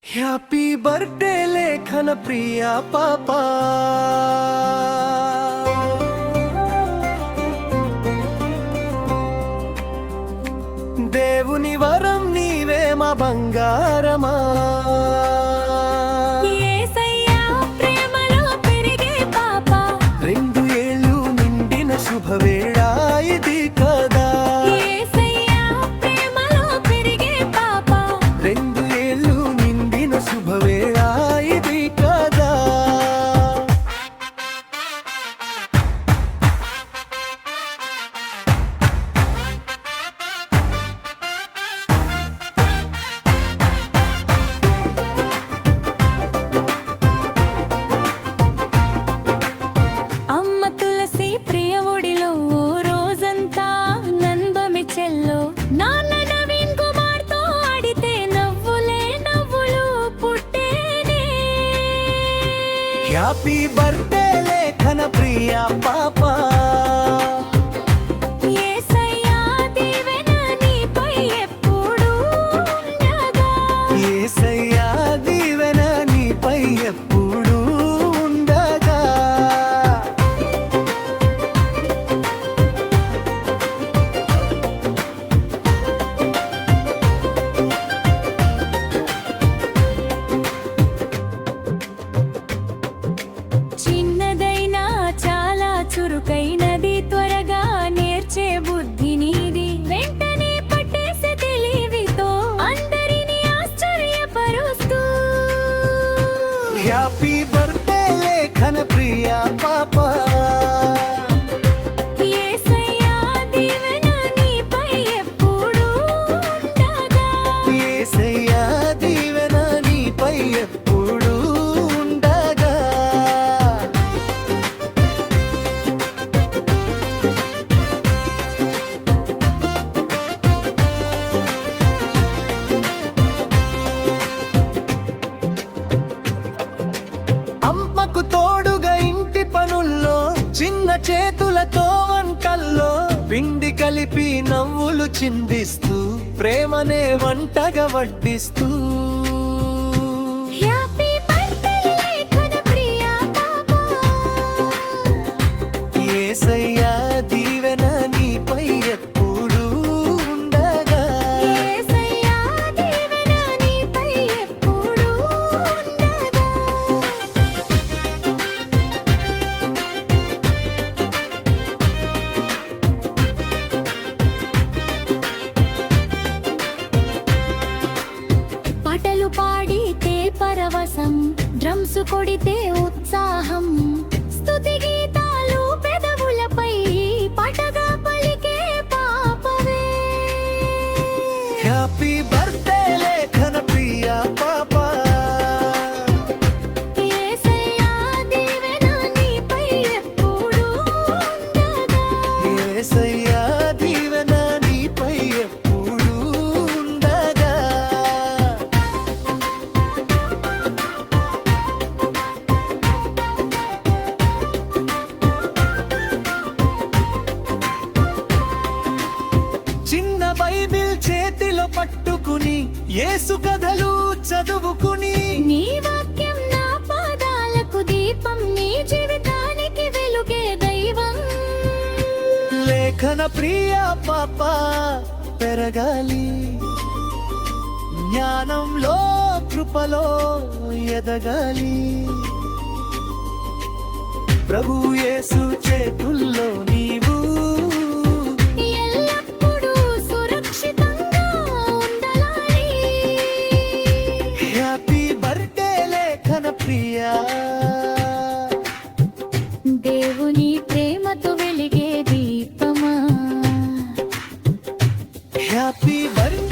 Happy birthday లేఖన ప్రియా పాపా, దేవుని వరం నీవే మా బంగారమా. యేసయ్యా ప్రేమలో పెరిగే పాప, 2 ఏళ్ళు నిండిన శుభవేళ ఇది కదా. యేసయ్యా ప్రేమలో పెరిగే పాప, 2 ఏళ్ళు నిండిన శుభవేళ ఇది కదా. అమ్మ తులసి ప్రియ ఒడిలో ఓ రోజంతా నందమి చెల్లో, నాన్న నవీన్ కుమార్ తో ఆడితే నవ్వులే నవ్వులు పుట్టేనే. హ్యాపీ బర్త్డే లేఖన ప్రియా పాపా, యేసయ్యా దీవెన నీపై ఎప్పుడూ ఉండగా. యేసయ్యా దీవెన నీపై ఎప్పుడూ ఉండగా. చిన్నదైనా చాలా చురుకైనది, త్వరగా నేర్చే బుద్ధి నీది, వెంటనే పట్టేసే తెలివితో అందరినీ ఆశ్చర్యపరుస్తూ. హ్యాపీ బర్త్డే లేఖన ప్రియా పాపా, యేసయ్యా దీవెన నీపై ఎప్పుడూ ఉండగా. యేసయ్యా దీవెన నీపై ఎప్పుడూ ఉండగా. అమ్మకు తోడుగా ఇంటి పనుల్లో, చిన్న చేతులతో వంటల్లో పిండి కలిపి నవ్వులు చిందిస్తూ, ప్రేమనే వంటగా వడ్డిస్తూ. హ్యాపీ బర్త్డే లేఖన ప్రియా పాపా, యేసయ్యా దీవెన నీపై ఎప్పుడూ ఉండగా. యేసయ్యా దీవెన నీపై ఎప్పుడూ ఉండగా. పాటలు పాడితే పరవశం, డ్రమ్స్ కొడితే ఉత్సాహం, స్తుతి గీతాలు పెదవులపై పాటగా పలికే పాపవే. హ్యాపీ బర్త్డే లేఖన ప్రియా పాపా, యేసయ్యా దీవెన నీపై ఎప్పుడూ ఉండగా. యేసయ్యా దీవెన నీపై ఎప్పుడూ ఉండగా. చిన్న బైబిల్ చేతిలో పట్టుకుని, యేసు కథలు చదువుకుని, నీ వాక్యం నా పాదాలకు దీపం, నీ జీవితానికి వెలుగే దైవం. లేఖన ప్రియా పాపా పెరగాలి, జ్ఞానంలో కృపలో ఎదగాలి. ప్రభు యేసు చేతుల్లో నీవు ఎల్లప్పుడూ సురక్షితంగా ఉండాలని. హ్యాపీ బర్త్డే లేఖన ప్రియా, దేవుని ప్రేమతో వెలిగే దీపమా. Happy birthday